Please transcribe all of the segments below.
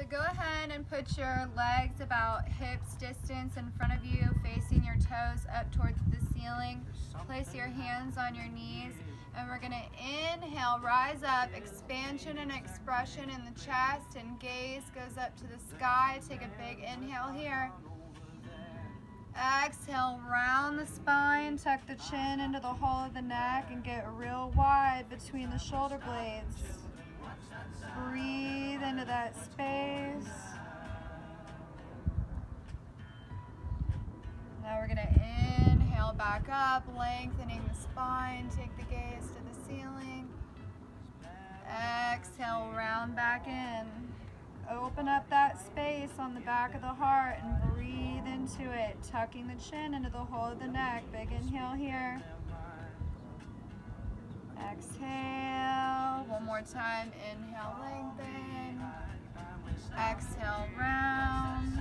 go ahead and put your legs about hips distance in front of you, facing your toes up towards the ceiling. Place your hands on your knees, and we're gonna inhale, rise up, expansion and expression in the chest, and gaze goes up to the sky. Take a big inhale here. Exhale, round the spine, tuck the chin into the hole of the neck, and get real wide between the shoulder blades. Breathe into that space. Now we're gonna inhale back up, lengthening the spine. Take the gaze to the ceiling. Exhale, round back in. Open up that space on the back of the heart and breathe into it, tucking the chin into the hole of the neck. Big inhale here. Exhale. One more time. Inhale, lengthen. Exhale, round.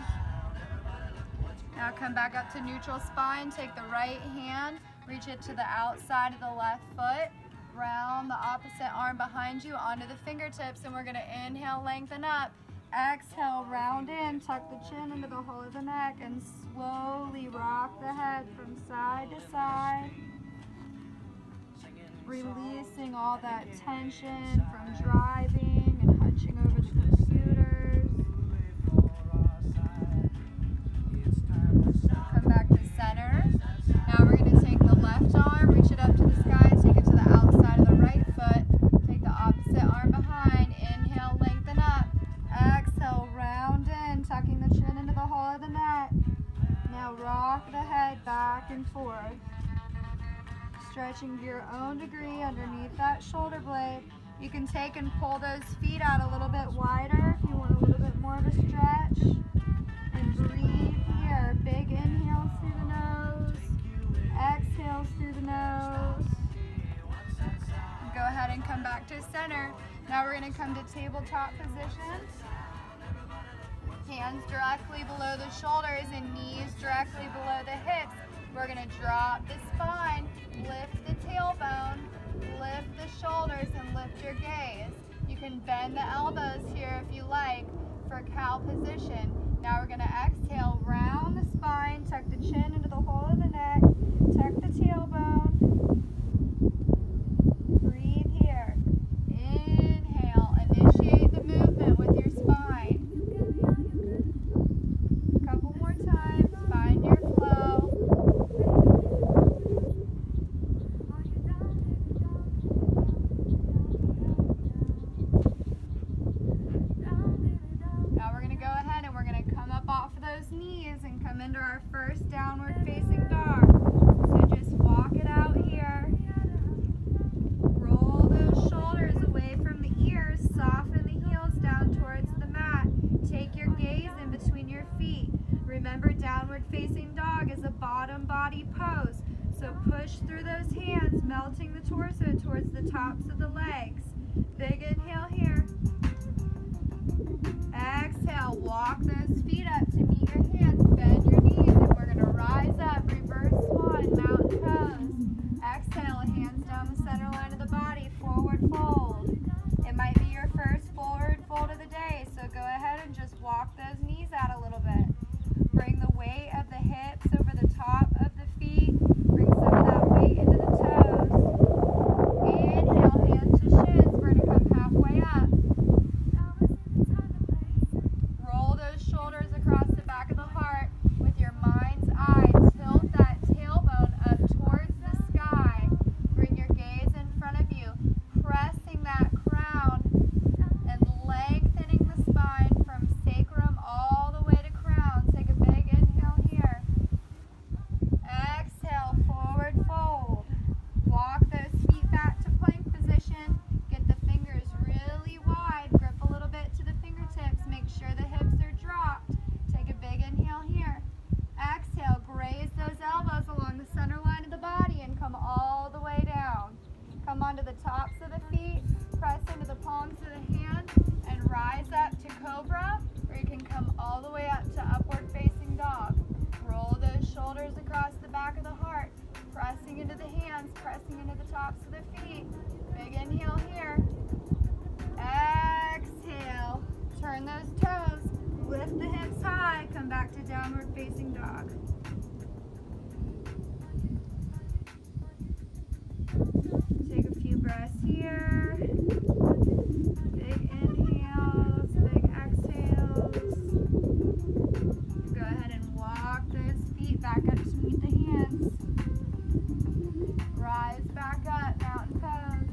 Now come back up to neutral spine. Take the right hand, reach it to the outside of the left foot. Round the opposite arm behind you onto the fingertips, and we're going to inhale, lengthen up. Exhale, round in, tuck the chin into the hole of the neck, and slowly rock the head from side to side. Releasing all that tension from driving and hunching over the computers. Come back to center. Now we're going to take the left arm, reach it up to the sky, take it to the outside of the right foot. Take the opposite arm behind. Inhale, lengthen up. Exhale, round in, tucking the chin into the hole of the neck. Now rock the head back and forth. Stretching to your own degree underneath that shoulder blade. You can take and pull those feet out a little bit wider if you want a little bit more of a stretch. And breathe here. Big inhales through the nose. Exhales through the nose. Go ahead and come back to center. Now we're going to come to tabletop position. Hands directly below the shoulders and knees directly below the hips. We're going to drop the spine, lift the tailbone, lift the shoulders, and lift your gaze. You can bend the elbows here if you like for cow position. Now we're going to exhale, round the spine, tuck the chin into the hole of the neck, tuck the tailbone. Breathe here. Inhale, initiate the movement with your spine. A couple more times, find your flow. Now we're going to go ahead and we're going to come up off of those knees and come into our first downward facing dog. So just walk it out here. Roll those shoulders away from the ears. Soften the heels down towards the mat. Take your gaze in between your feet. Remember, downward facing dog is a bottom body pose. So push through those hands, melting the torso towards the tops of the legs. Big inhale here. Exhale, walk those feet up to meet your hands. Bend your knees, and we're going to rise up, reverse swan, mountain pose. Exhale, hands down the center line of the body, forward fold. It might be your first forward fold of the day, so go ahead and just walk those knees out a little bit. Bring the weight of the hips over the top of the feet. Bring some of that weight into the toes. Inhale, hands to shins. We're going to come halfway up. Roll those shoulders across the back of the heart with your mind's eye. Tilt that tailbone up towards the sky. Bring your gaze in front of you, pressing that crown and lengthening the spine from sacrum all the way to crown. Take a big inhale here. Exhale, forward fold. Walk those feet back to plank position. Get the fingers really wide. Grip a little bit to the fingertips. Make sure the hips are dropped. Take a big inhale here. Exhale, graze those elbows along the center line of the body and come all the way down. Come onto the tops of the feet, press into the palms of the hands, and rise up to cobra, or you can come all the way up to upward facing dog. Roll those shoulders across the back of the heart, pressing into the hands, pressing into the tops of the feet. Big inhale here. Exhale, turn those toes. Lift the hips high, come back to downward facing dog. Take a few breaths here. Big inhales, big exhales. Go ahead and walk those feet back up to meet the hands. Rise back up, mountain pose.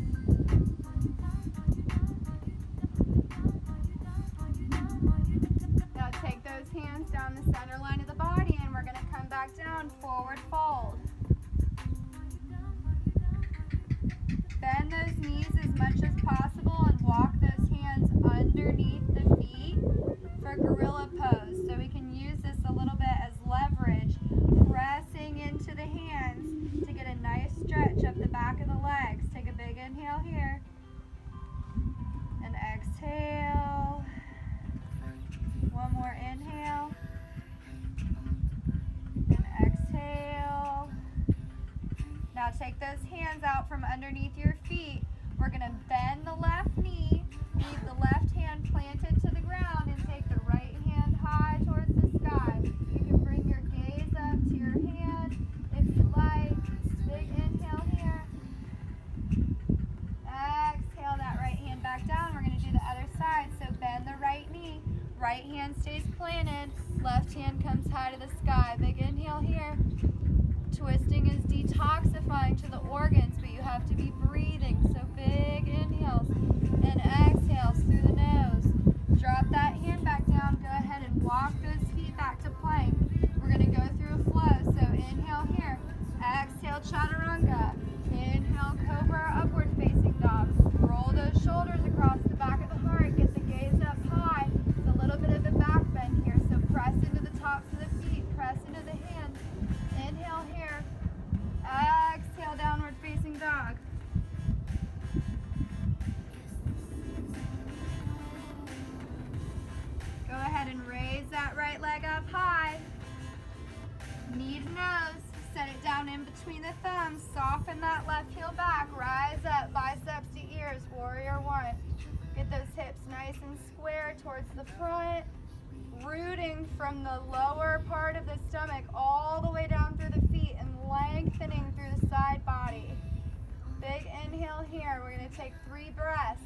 Now take those hands down the center line of the body and we're going to come back down, forward fold. Bend those knees as much as possible and walk those hands underneath the feet for gorilla pose. So we can use this a little bit as leverage, pressing into the hands to get a nice stretch up the back of the legs. Take a big inhale here and exhale. One more inhale and exhale. Now take those hands out from underneath your feet. We're going to bend the left knee, leave the left hand planted to the ground, and take the right hand high towards the sky. You can bring your gaze up to your hand if you like. Big inhale here. Exhale that right hand back down. We're going to do the other side. So bend the right knee. Right hand stays planted. Left hand comes high to the sky. Big inhale here. Twisting is detoxifying to the organs, but you have to be breathing. So big inhales and exhales through the nose. Drop that hand back down. Go ahead and walk those feet back to plank. We're going to go through a flow. So inhale here. Exhale, chaturanga. Inhale, cobra, upward facing dog. Roll those shoulders across the back of the heart. Get the gaze up high. It's a little bit of a back bend here. So press into the tops of the feet. Press into the hands. Inhale here. Exhale, downward facing dog. Go ahead and raise that right leg up high. Knee to nose. Set it down in between the thumbs. Soften that left heel back. Rise up, biceps to ears. Warrior one. Get those hips nice and square towards the front. Rooting from the lower part of the stomach all the way down through the feet and lengthening through the side body. Big inhale here. We're going to take 3 breaths.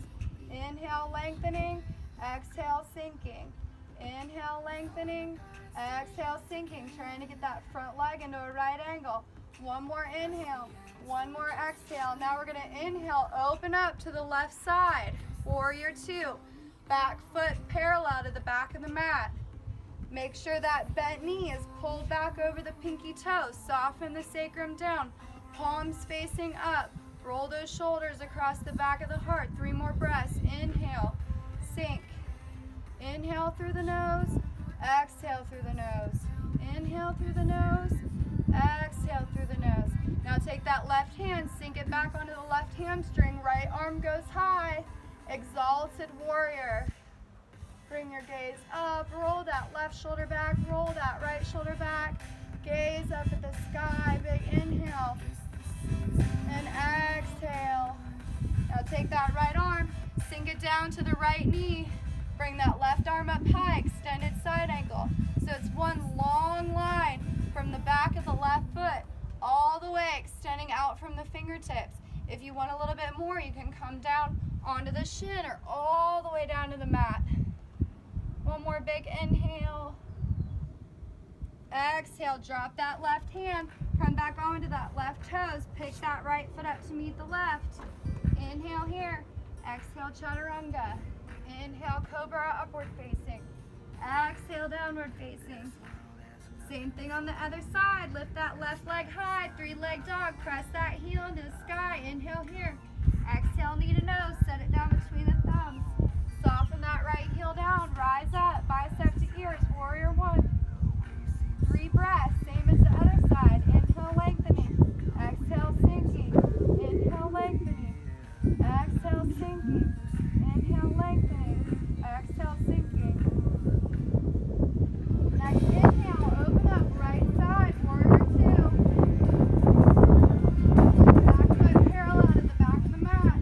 Inhale, lengthening. Exhale, sinking. Inhale, lengthening. Exhale, sinking. Trying to get that front leg into a right angle. One more inhale. One more exhale. Now we're going to inhale, open up to the left side. Warrior two. Back foot parallel to the back of the mat. Make sure that bent knee is pulled back over the pinky toes. Soften the sacrum down. Palms facing up. Roll those shoulders across the back of the heart. 3 more breaths. Inhale. Sink. Inhale through the nose. Exhale through the nose. Inhale through the nose. Exhale through the nose. Now take that left hand. Sink it back onto the left hamstring. Right arm goes high. Exalted warrior. Bring your gaze up. Roll that left shoulder back. Roll that right shoulder back. Gaze up at the sky. Big inhale. And exhale. Now take that right arm. Sink it down to the right knee. Bring that left arm up high. Extended side ankle. So it's one long line from the back of the left foot all the way extending out from the fingertips. If you want a little bit more, you can come down onto the shin or all the way down to the mat. One more big inhale. Exhale, drop that left hand. Come back onto that left toes. Pick that right foot up to meet the left. Inhale here. Exhale, chaturanga. Inhale, cobra, upward facing. Exhale, downward facing. Same thing on the other side. Lift that left leg high. 3-leg dog. Press that heel into the sky. Inhale here. Exhale, knee to nose. Set it down between the thumbs. Soften that right heel down. Rise up. Bicep to ears. Warrior one. 3 breaths. Same as the other side. Inhale, lengthening. Exhale, sinking. Inhale, lengthening. Exhale, sinking. Inhale, lengthening. Exhale, sinking. Next inhale, open up, right side, warrior two. Back foot parallel to the back of the mat.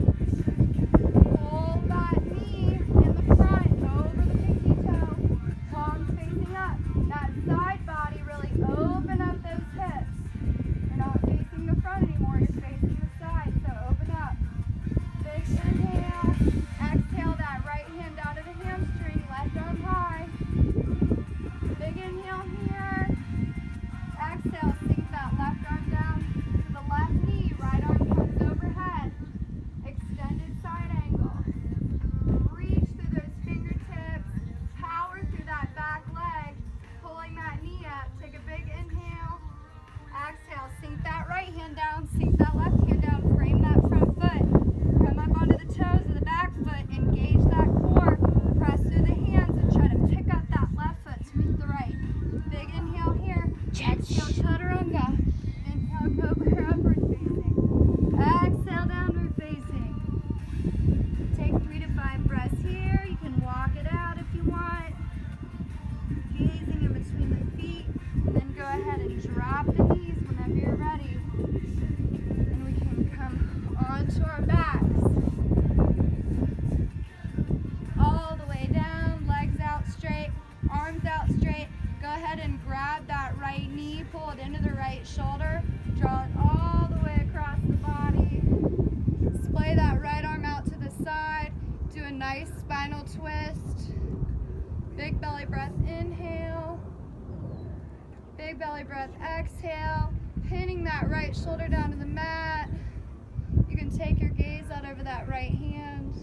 grab that right knee, pull it into the right shoulder, draw it all the way across the body. Splay that right arm out to the side. Do a nice spinal twist. Big belly breath, inhale. Big belly breath, exhale. Pinning that right shoulder down to the mat. You can take your gaze out over that right hand.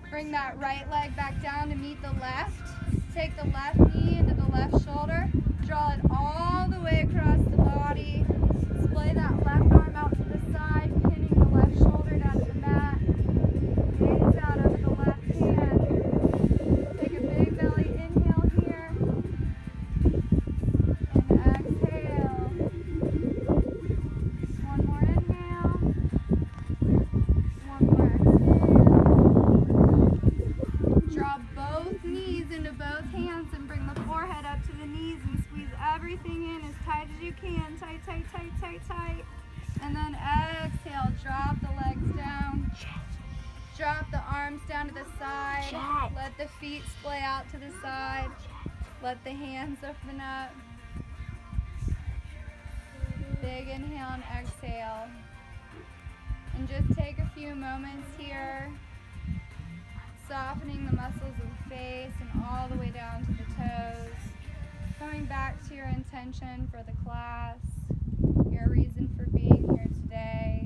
Bring that right leg back down to meet the left. Take the left knee into the left shoulder. Draw it all the way across the body. Splay that left arm out to the side, pinning the left shoulder down to the mat. Gaze out over the left hand. Take a big belly inhale here. And exhale. One more inhale. One more exhale. Draw both knees into both hands and bring the forehead up to the knees and squeeze everything in as tight as you can. Tight, tight, tight, tight, tight. And then exhale, drop the legs down. Drop the arms down to the side. Let the feet splay out to the side. Let the hands open up. Big inhale and exhale. And just take a few moments here, softening the muscles of the face and all the way down to the toes. Coming back to your intention for the class, your reason for being here today.